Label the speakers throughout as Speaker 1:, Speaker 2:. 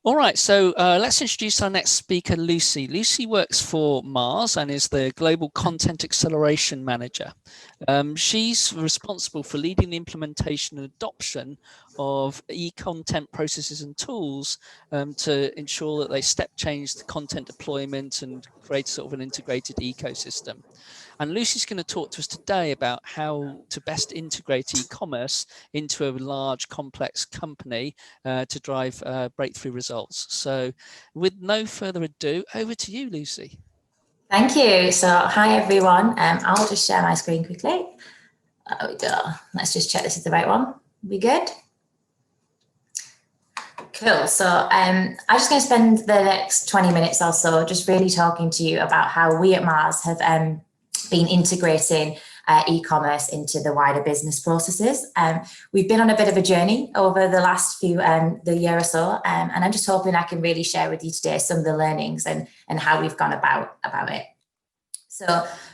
Speaker 1: All right, so let's introduce our next speaker, Lucy. Lucy works for Mars and is the Global Content Acceleration Manager. She's responsible for leading the implementation and adoption of e-content processes and tools to ensure that they step change the content deployment and create sort of an integrated ecosystem. And Lucy's going to talk to us today about how to best integrate e-commerce into a large, complex company to drive breakthrough results. So with no further ado, over to you, Lucy.
Speaker 2: Thank you. So hi, everyone. I'll just share my screen quickly. There we go. Let's just check this is the right one. We good? Cool. So I'm just going to spend the next 20 minutes or so just really talking to you about how we at Mars have been integrating e-commerce into the wider business processes. We've been on a bit of a journey over the last the year or so, and I'm just hoping I can really share with you today some of the learnings and how we've gone about it. So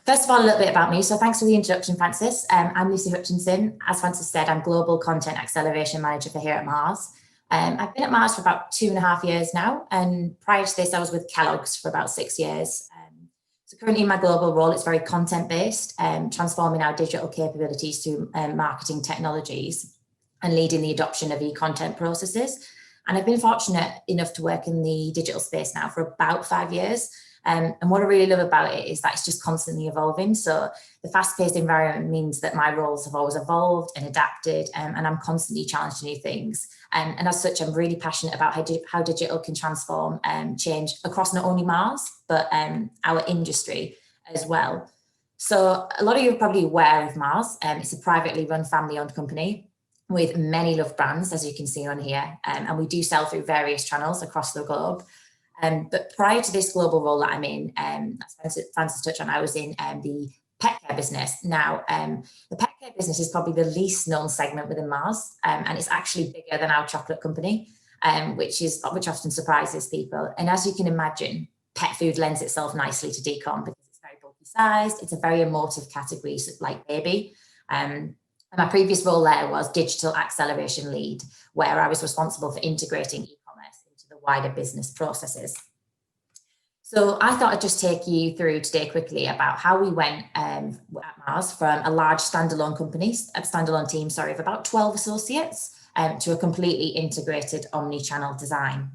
Speaker 2: first of all, a little bit about me. So thanks for the introduction, Francis. I'm Lucy Hutchinson. As Francis said, I'm Global Content Acceleration Manager for here at Mars. I've been at Mars for about 2.5 years now, and prior to this, I was with Kellogg's for about 6 years. So currently in my global role, it's very content-based, transforming our digital capabilities through marketing technologies and leading the adoption of e-content processes. And I've been fortunate enough to work in the digital space now for about 5 years. And what I really love about it is that it's just constantly evolving. So the fast-paced environment means that my roles have always evolved and adapted, and I'm constantly challenged to new things. And as such, I'm really passionate about how digital can transform and change across not only Mars, but our industry as well. So a lot of you are probably aware of Mars. It's a privately run, family-owned company with many loved brands, as you can see on here. And we do sell through various channels across the globe. But prior to this global role that I'm in, as Francis touched on, I was in the pet care business. Now, the pet care business is probably the least known segment within Mars, and it's actually bigger than our chocolate company, which often surprises people. And as you can imagine, pet food lends itself nicely to decom because it's very bulky sized. It's a very emotive category, like baby. And my previous role there was digital acceleration lead, where I was responsible for integrating e-commerce into the wider business processes. So I thought I'd just take you through today quickly about how we went at Mars from a large standalone team, of about 12 associates to a completely integrated omni-channel design.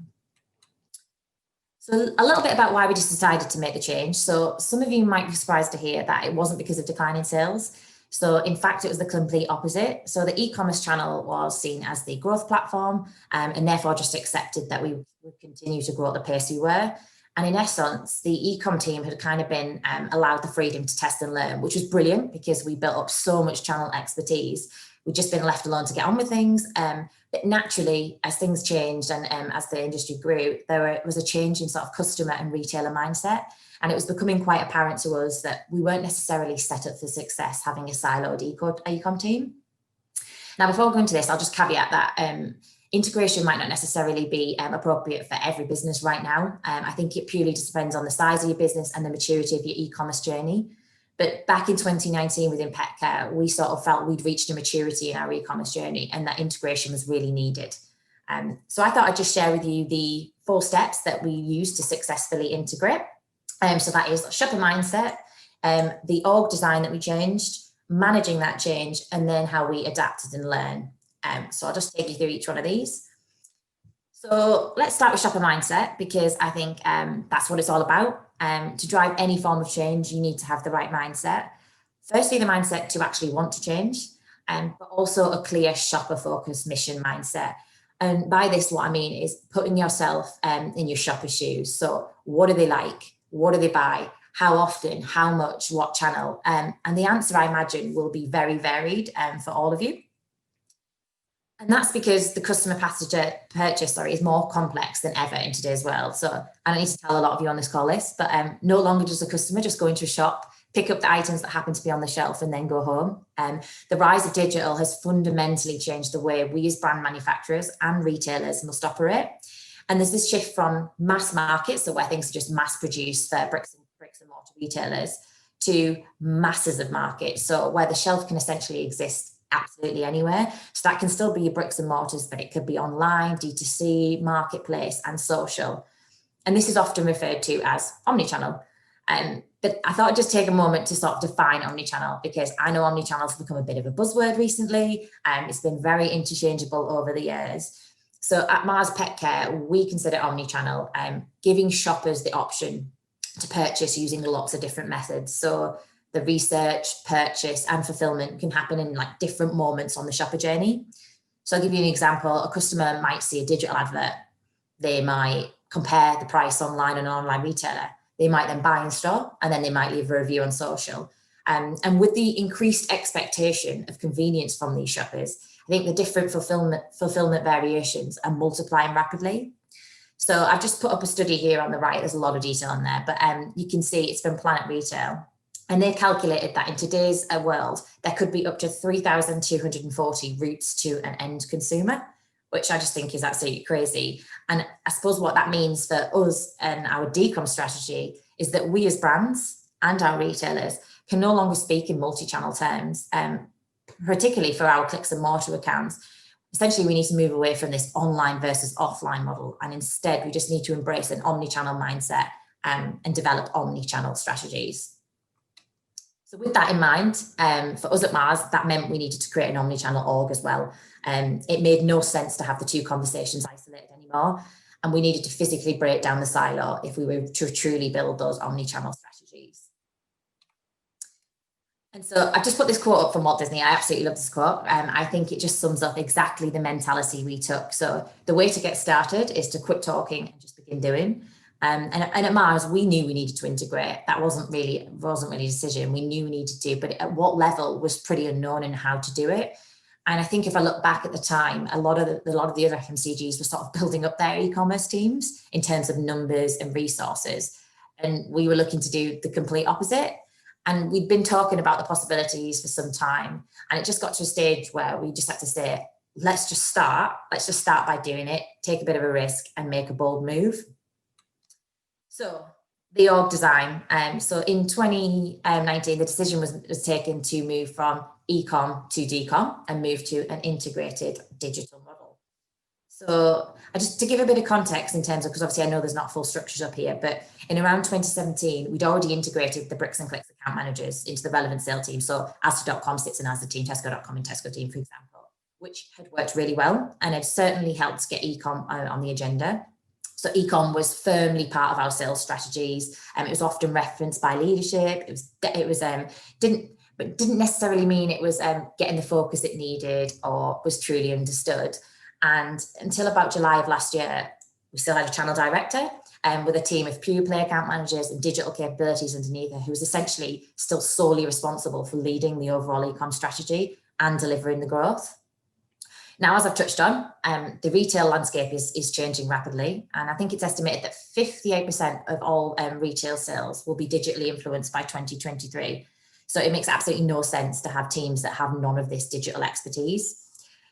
Speaker 2: So a little bit about why we just decided to make the change. So some of you might be surprised to hear that it wasn't because of declining sales. So in fact, it was the complete opposite. So the e-commerce channel was seen as the growth platform, and therefore just accepted that we would continue to grow at the pace we were. And in essence, the e-com team had kind of been allowed the freedom to test and learn, which was brilliant because we built up so much channel expertise. We'd just been left alone to get on with things. But naturally, as things changed and as the industry grew, there was a change in sort of customer and retailer mindset. And it was becoming quite apparent to us that we weren't necessarily set up for success having a siloed e-com team. Now, before going into this, I'll just caveat that integration might not necessarily be appropriate for every business right now. I think it purely just depends on the size of your business and the maturity of your e-commerce journey. But back in 2019 within pet care, we sort of felt we'd reached a maturity in our e-commerce journey and that integration was really needed. So I thought I'd just share with you the 4 steps that we use to successfully integrate. So that is shopper mindset, the org design that we changed, managing that change, and then how we adapted and learn. So I'll just take you through each one of these. So let's start with shopper mindset, because I think that's what it's all about. To drive any form of change, you need to have the right mindset. Firstly, the mindset to actually want to change, but also a clear shopper-focused mission mindset. And by this, what I mean is putting yourself in your shopper's shoes. So what do they like? What do they buy? How often? How much? What channel? And the answer, I imagine, will be very varied for all of you. And that's because the customer purchase is more complex than ever in today's world. So I don't need to tell a lot of you on this call list, but no longer does a customer just go into a shop, pick up the items that happen to be on the shelf and then go home. The rise of digital has fundamentally changed the way we as brand manufacturers and retailers must operate. And there's this shift from mass markets, so where things are just mass produced for bricks and mortar retailers, to masses of markets, so where the shelf can essentially exist absolutely anywhere. So that can still be your bricks and mortars, but it could be online, D2C, marketplace, and social. And this is often referred to as omnichannel. But I thought I'd just take a moment to sort of define omnichannel, because I know omnichannel has become a bit of a buzzword recently, and it's been very interchangeable over the years. So at Mars Pet Care, we consider omnichannel giving shoppers the option to purchase using lots of different methods. So the research, purchase, and fulfillment can happen in like different moments on the shopper journey. So I'll give you an example. A customer might see a digital advert. They might compare the price online on an online retailer. They might then buy in store, and then they might leave a review on social. And with the increased expectation of convenience from these shoppers, I think the different fulfillment variations are multiplying rapidly. So I've just put up a study here on the right. There's a lot of detail on there, but you can see it's from Planet Retail. And they calculated that in today's world, there could be up to 3,240 routes to an end consumer, which I just think is absolutely crazy. And I suppose what that means for us and our decom strategy is that we as brands and our retailers can no longer speak in multi-channel terms, particularly for our clicks and mortar accounts. Essentially, we need to move away from this online versus offline model. And instead, we just need to embrace an omni-channel mindset and develop omni-channel strategies. So with that in mind, for us at Mars, that meant we needed to create an omni-channel org as well. It made no sense to have the two conversations isolated anymore. And we needed to physically break down the silo if we were to truly build those omni-channel strategies. And so I've just put this quote up from Walt Disney. I absolutely love this quote. I think it just sums up exactly the mentality we took. So the way to get started is to quit talking and just begin doing. And at Mars, we knew we needed to integrate. That wasn't really a decision. We knew we needed to, but at what level was pretty unknown in how to do it. And I think if I look back at the time, a lot of the other FMCGs were sort of building up their e-commerce teams in terms of numbers and resources. And we were looking to do the complete opposite. And we'd been talking about the possibilities for some time. And it just got to a stage where we just had to say, let's just start by doing it, take a bit of a risk and make a bold move. So the org design. So in 2019, the decision was taken to move from ecom to decom and move to an integrated digital model. So just to give a bit of context in terms of, because obviously I know there's not full structures up here, but in around 2017, we'd already integrated the bricks and clicks account managers into the relevant sales team. So Asda.com sits in Asda team, Tesco.com in Tesco team, for example, which had worked really well and had certainly helped get ecom on the agenda. So ecom was firmly part of our sales strategies. It was often referenced by leadership. Didn't necessarily mean it was getting the focus it needed or was truly understood. And until about July of last year, we still had a channel director with a team of pure play account managers and digital capabilities underneath her, who was essentially still solely responsible for leading the overall ecom strategy and delivering the growth. Now, as I've touched on, the retail landscape is changing rapidly. And I think it's estimated that 58% of all retail sales will be digitally influenced by 2023. So it makes absolutely no sense to have teams that have none of this digital expertise.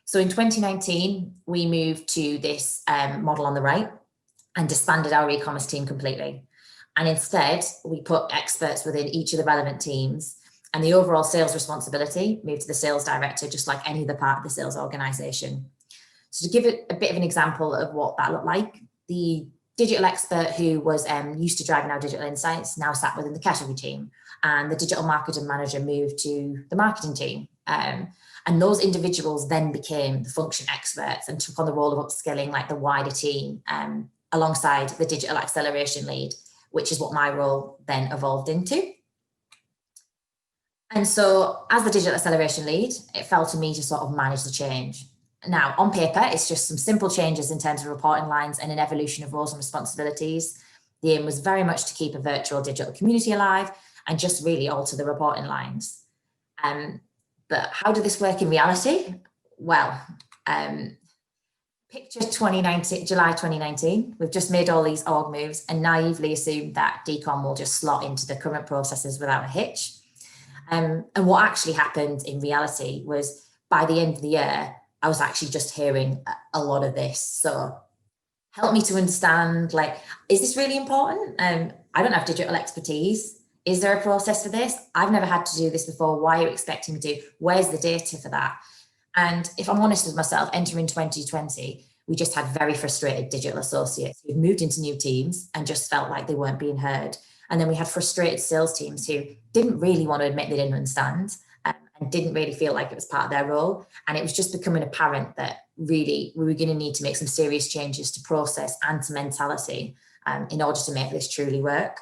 Speaker 2: So in 2019, we moved to this model on the right and disbanded our e-commerce team completely. And instead, we put experts within each of the relevant teams, and the overall sales responsibility moved to the sales director, just like any other part of the sales organization. So to give it a bit of an example of what that looked like, the digital expert who was used to driving our digital insights now sat within the category team, and the digital marketing manager moved to the marketing team. And those individuals then became the function experts and took on the role of upskilling like the wider team alongside the digital acceleration lead, which is what my role then evolved into. And so as the digital acceleration lead, it fell to me to sort of manage the change. Now, on paper, it's just some simple changes in terms of reporting lines and an evolution of roles and responsibilities. The aim was very much to keep a virtual digital community alive and just really alter the reporting lines. But how did this work in reality? Well, picture July 2019, we've just made all these org moves and naively assumed that decom will just slot into the current processes without a hitch. And what actually happened in reality was by the end of the year, I was actually just hearing a lot of this. So help me to understand, like, is this really important? I don't have digital expertise. Is there a process for this? I've never had to do this before. Why are you expecting me to? Where's the data for that? And if I'm honest with myself, entering 2020, we just had very frustrated digital associates who'd moved into new teams and just felt like they weren't being heard. And then we had frustrated sales teams who didn't really want to admit they didn't understand and didn't really feel like it was part of their role. And it was just becoming apparent that really we were going to need to make some serious changes to process and to mentality in order to make this truly work.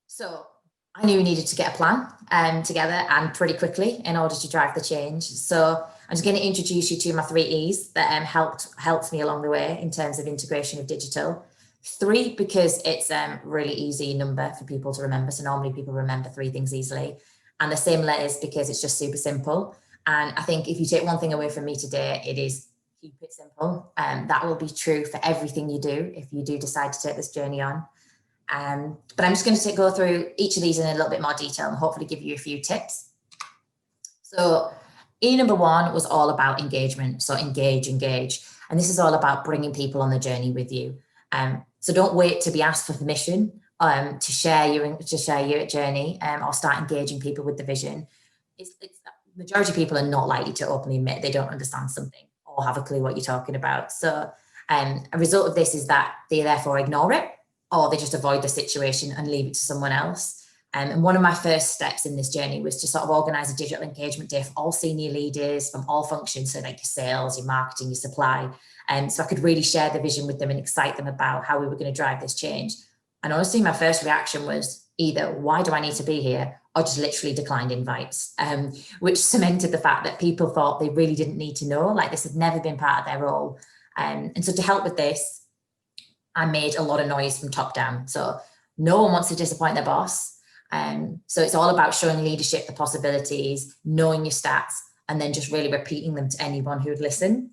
Speaker 2: So I knew we needed to get a plan together and pretty quickly in order to drive the change. So I'm just going to introduce you to my 3 E's that helped me along the way in terms of integration of digital. 3, because it's a really easy number for people to remember. So normally people remember 3 things easily. And the same letters because it's just super simple. And I think if you take one thing away from me today, it is keep it simple. That will be true for everything you do if you do decide to take this journey on. But I'm just going to go through each of these in a little bit more detail and hopefully give you a few tips. So E number 1 was all about engagement. So engage. And this is all about bringing people on the journey with you. So don't wait to be asked for permission to share your journey or start engaging people with the vision. Majority of people are not likely to openly admit they don't understand something or have a clue what you're talking about. So a result of this is that they therefore ignore it, or they just avoid the situation and leave it to someone else. And one of my first steps in this journey was to sort of organise a digital engagement day for all senior leaders from all functions, so like your sales, your marketing, your supply. And so I could really share the vision with them and excite them about how we were going to drive this change. And honestly, my first reaction was either, why do I need to be here? Or just literally declined invites, which cemented the fact that people thought they really didn't need to know, like this had never been part of their role. And so to help with this, I made a lot of noise from top down. So no one wants to disappoint their boss. So it's all about showing leadership the possibilities, knowing your stats, and then just really repeating them to anyone who would listen.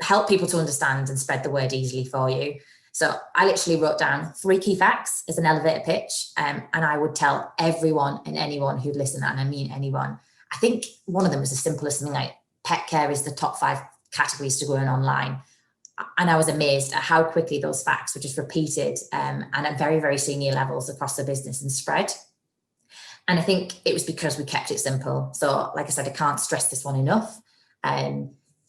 Speaker 2: Help people to understand and spread the word easily for you. So I literally wrote down 3 key facts as an elevator pitch, and I would tell everyone and anyone who'd listen, and I mean anyone. I think one of them was as simple as something like pet care is the top 5 categories to go in online. And I was amazed at how quickly those facts were just repeated and at very, very senior levels across the business and spread. And I think it was because we kept it simple. So like I said, I can't stress this one enough.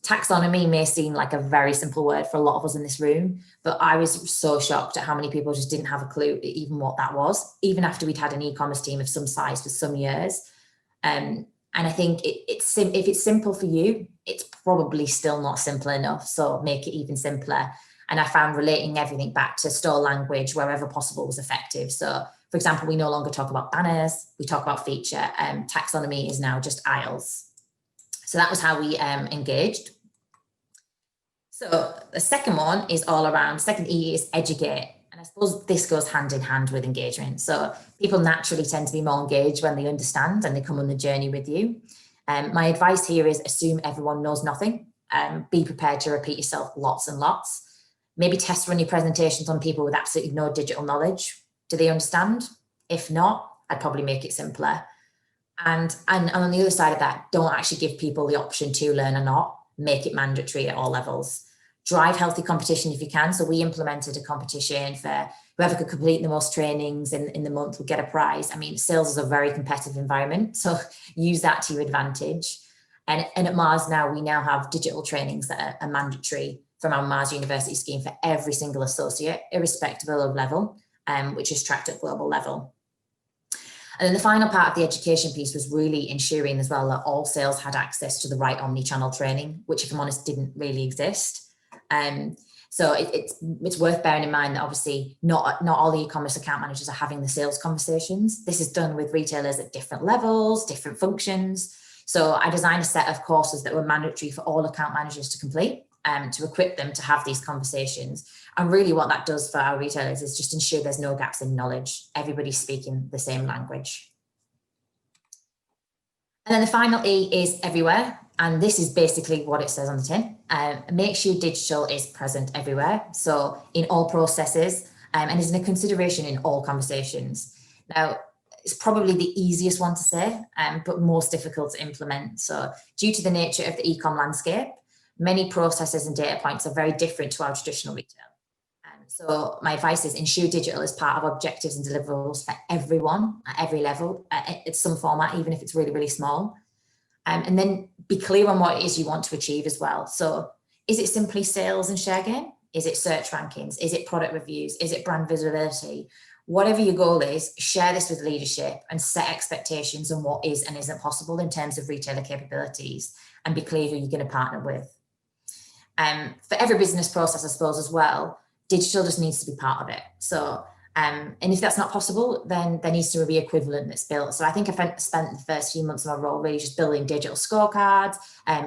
Speaker 2: Taxonomy may seem like a very simple word for a lot of us in this room, but I was so shocked at how many people just didn't have a clue even what that was, even after we'd had an e-commerce team of some size for some years. And I think if it's simple for you, it's probably still not simple enough. So make it even simpler. And I found relating everything back to store language wherever possible was effective. So for example, we no longer talk about banners, we talk about feature. Taxonomy is now just aisles. So that was how we engaged. So the second one is all around, second E is educate. And I suppose this goes hand in hand with engagement. So people naturally tend to be more engaged when they understand and they come on the journey with you. My advice here is assume everyone knows nothing. Be prepared to repeat yourself lots and lots. Maybe test run your presentations on people with absolutely no digital knowledge. Do they understand? If not, I'd probably make it simpler. And on the other side of that, don't actually give people the option to learn or not. Make it mandatory at all levels. Drive healthy competition if you can. So we implemented a competition for whoever could complete the most trainings in the month would get a prize. I mean, sales is a very competitive environment, so use that to your advantage. And at Mars now, we now have digital trainings that are mandatory from our Mars University scheme for every single associate, irrespective of level, which is tracked at global level. And then the final part of the education piece was really ensuring as well that all sales had access to the right omnichannel training, which, if I'm honest, didn't really exist. So it's worth bearing in mind that obviously not all the e-commerce account managers are having the sales conversations. This is done with retailers at different levels, different functions. So I designed a set of courses that were mandatory for all account managers to complete, to equip them to have these conversations. And really what that does for our retailers is just ensure there's no gaps in knowledge. Everybody's speaking the same language. And then the final E is everywhere. And this is basically what it says on the tin. Make sure digital is present everywhere. So in all processes and is a consideration in all conversations. Now, it's probably the easiest one to say, but most difficult to implement. So due to the nature of the e-com landscape, many processes and data points are very different to our traditional retail. So my advice is ensure digital is part of objectives and deliverables for everyone at every level, at some format, even if it's really, really small. And then be clear on what it is you want to achieve as well. So is it simply sales and share gain? Is it search rankings? Is it product reviews? Is it brand visibility? Whatever your goal is, share this with leadership and set expectations on what is and isn't possible in terms of retailer capabilities, and be clear who you're going to partner with. For every business process, I suppose, as well, digital just needs to be part of it. So, and if that's not possible, then there needs to be equivalent that's built. So I think I spent the first few months of my role really just building digital scorecards,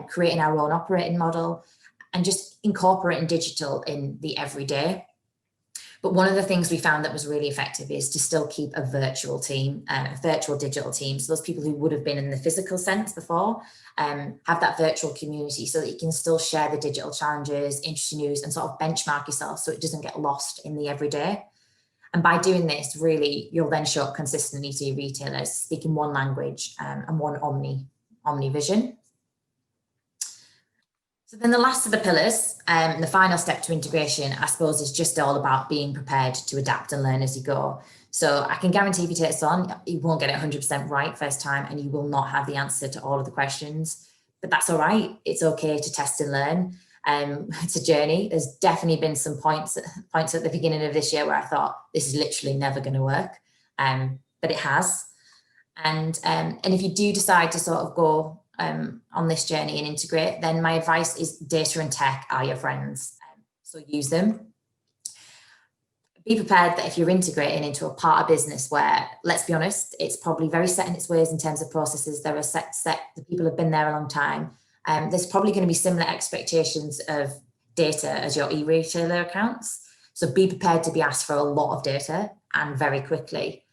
Speaker 2: creating our own operating model, and just incorporating digital in the everyday. But one of the things we found that was really effective is to still keep a virtual team, a virtual digital team. So those people who would have been in the physical sense before have that virtual community so that you can still share the digital challenges, interesting news, and sort of benchmark yourself so it doesn't get lost in the everyday. And by doing this, really, you'll then show up consistently to your retailers, speaking one language and one omni vision. So then the last of the pillars, the final step to integration, I suppose, is just all about being prepared to adapt and learn as you go. So I can guarantee if you take this on, you won't get it 100% right first time, and you will not have the answer to all of the questions, but that's all right. It's okay to test and learn. It's a journey. There's definitely been some points at the beginning of this year where I thought this is literally never going to work, but it has. And if you do decide to sort of go on this journey and integrate, then my advice is data and tech are your friends. So use them. Be prepared that if you're integrating into a part of business where, let's be honest, it's probably very set in its ways in terms of processes, there are set, the people have been there a long time. There's probably going to be similar expectations of data as your e-retailer accounts. So be prepared to be asked for a lot of data and very quickly.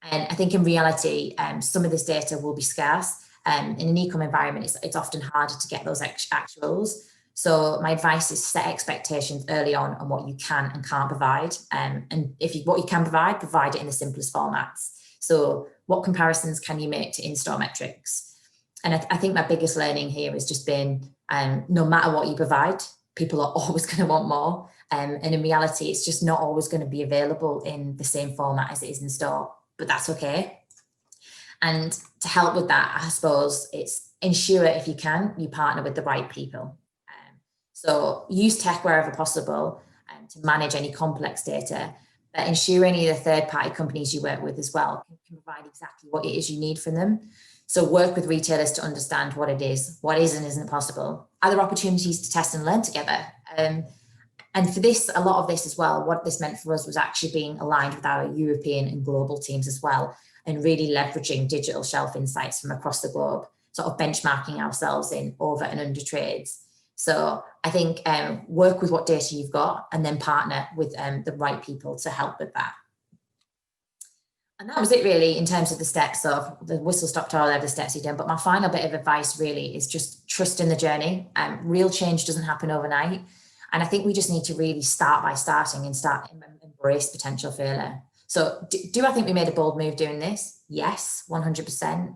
Speaker 2: And I think in reality, some of this data will be scarce. In an e-com environment, it's often harder to get those actuals. So my advice is set expectations early on what you can and can't provide. And what you can provide it in the simplest formats. So what comparisons can you make to in-store metrics? And I think my biggest learning here has just been, no matter what you provide, people are always going to want more. And in reality, it's just not always going to be available in the same format as it is in store, but that's okay. And to help with that, I suppose it's ensure, if you can, you partner with the right people. So use tech wherever possible to manage any complex data, but ensure any of the third-party companies you work with as well can provide exactly what it is you need from them. So work with retailers to understand what it is, what is and isn't possible. Are there opportunities to test and learn together? And for this, a lot of this as well, what this meant for us was actually being aligned with our European and global teams as well, and really leveraging digital shelf insights from across the globe, sort of benchmarking ourselves in over and under trades. So I think work with what data you've got and then partner with the right people to help with that. And that was it really in terms of the steps of the whistle-stop tour of the steps you've done. But my final bit of advice really is just trust in the journey. Real change doesn't happen overnight. And I think we just need to really start by starting and embrace potential failure. So do I think we made a bold move doing this? Yes, 100%.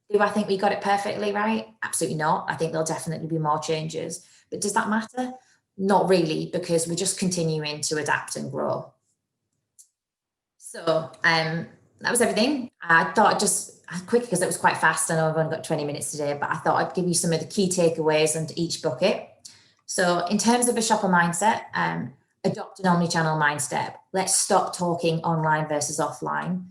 Speaker 2: Do I think we got it perfectly right? Absolutely not. I think there'll definitely be more changes. But does that matter? Not really, because we're just continuing to adapt and grow. So that was everything. I thought just quick, because it was quite fast. I know I've only got 20 minutes today, but I thought I'd give you some of the key takeaways under each bucket. So in terms of a shopper mindset, adopt an omnichannel mindset. Let's stop talking online versus offline.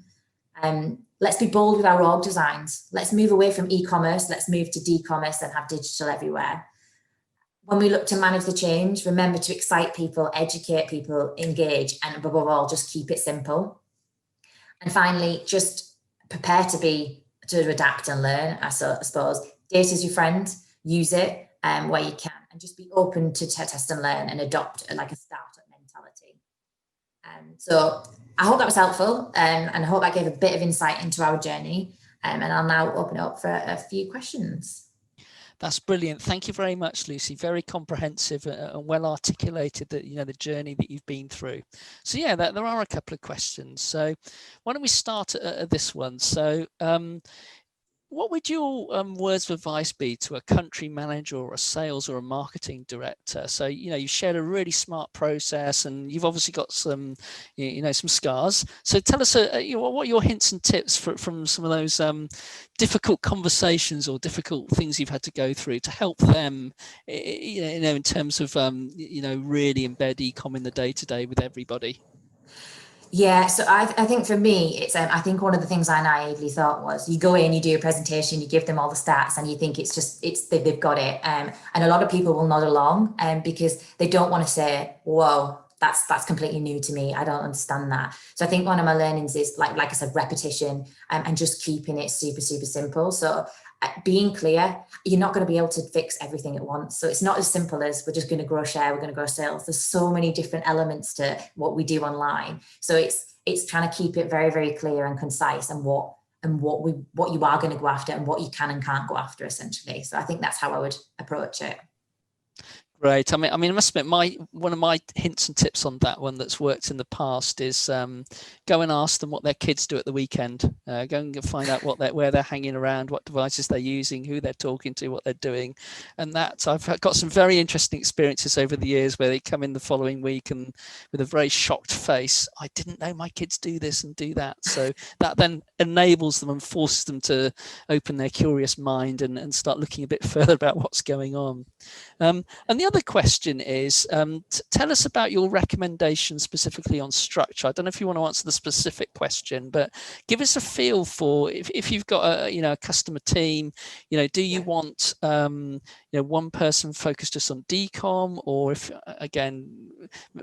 Speaker 2: Let's be bold with our org designs. Let's move away from e-commerce. Let's move to d-commerce and have digital everywhere. When we look to manage the change, remember to excite people, educate people, engage, and above all, just keep it simple. And finally, just prepare to adapt and learn. I suppose data is your friend. Use it where you can, and just be open to test and learn and adopt like a startup mentality. So I hope that was helpful, and I hope that gave a bit of insight into our journey. And I'll now open it up for a few questions.
Speaker 1: That's brilliant. Thank you very much, Lucy. Very comprehensive and well articulated that, the journey that you've been through. So yeah, there are a couple of questions. So why don't we start at this one? So What would your words of advice be to a country manager or a sales or a marketing director? So, you shared a really smart process, and you've obviously got some, some scars. So tell us, what are your hints and tips from some of those difficult conversations or difficult things you've had to go through to help them, in terms of, really embed e-com in the day-to-day with everybody?
Speaker 2: Yeah, so I think for me, it's I think one of the things I naively thought was you go in, you do a presentation, you give them all the stats, and you think they've got it. And a lot of people will nod along, because they don't want to say, "Whoa, that's completely new to me. I don't understand that." So I think one of my learnings is like I said, repetition, and just keeping it super simple. So being clear, you're not going to be able to fix everything at once. So it's not as simple as we're just going to grow share, we're going to grow sales. There's so many different elements to what we do online. So it's trying to keep it very clear and concise, and what you are going to go after and what you can and can't go after, essentially. So I think that's how I would approach it.
Speaker 1: Great. I mean, I must admit, one of my hints and tips on that one that's worked in the past is go and ask them what their kids do at the weekend. Go and find out where they're hanging around, what devices they're using, who they're talking to, what they're doing. And that I've got some very interesting experiences over the years where they come in the following week and with a very shocked face, "I didn't know my kids do this and do that." So that then enables them and forces them to open their curious mind and start looking a bit further about what's going on. And the other question is, tell us about your recommendations specifically on structure. I don't know if you want to answer the specific question, but give us a feel for if you've got a customer team, do you want one person focused just on decom, or if again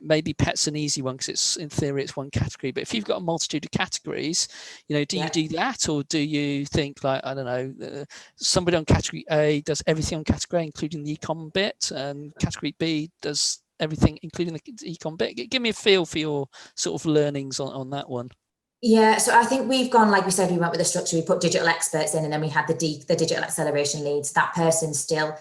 Speaker 1: maybe pet's an easy one because it's in theory it's one category, but if you've got a multitude of categories, do you do that, or do you think like, I don't know, somebody on category A does everything on category A including the ecom bit, and category B does everything including the ecom bit? Give me a feel for your sort of learnings on that one.
Speaker 2: Yeah, so I think we've gone, like we said, we went with the structure, we put digital experts in, and then we had the digital acceleration leads. That person still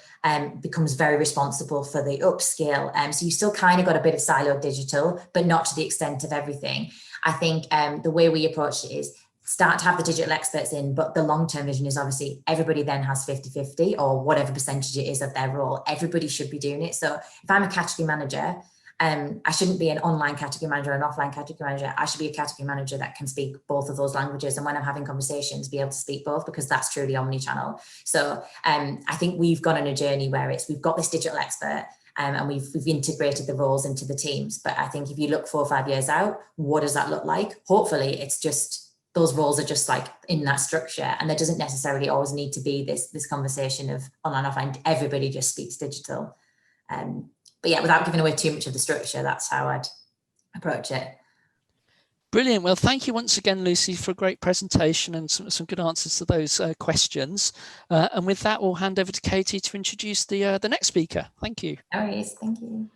Speaker 2: becomes very responsible for the upskill. So you still kind of got a bit of siloed digital, but not to the extent of everything. I think the way we approached it is start to have the digital experts in, but the long-term vision is obviously everybody then has 50-50 or whatever percentage it is of their role. Everybody should be doing it. So if I'm a category manager, I shouldn't be an online category manager, an offline category manager. I should be a category manager that can speak both of those languages. And when I'm having conversations, be able to speak both, because that's truly omnichannel. So I think we've gone on a journey where we've got this digital expert, and we've integrated the roles into the teams. But I think if you look 4 or 5 years out, what does that look like? Hopefully it's just those roles are just like in that structure, and there doesn't necessarily always need to be this conversation of online, offline. Everybody just speaks digital. But yeah, without giving away too much of the structure, that's how I'd approach it.
Speaker 1: Brilliant. Well, thank you once again, Lucy, for a great presentation and some good answers to those questions. And with that, we'll hand over to Katie to introduce the next speaker. Thank you.
Speaker 2: No worries. Thank you.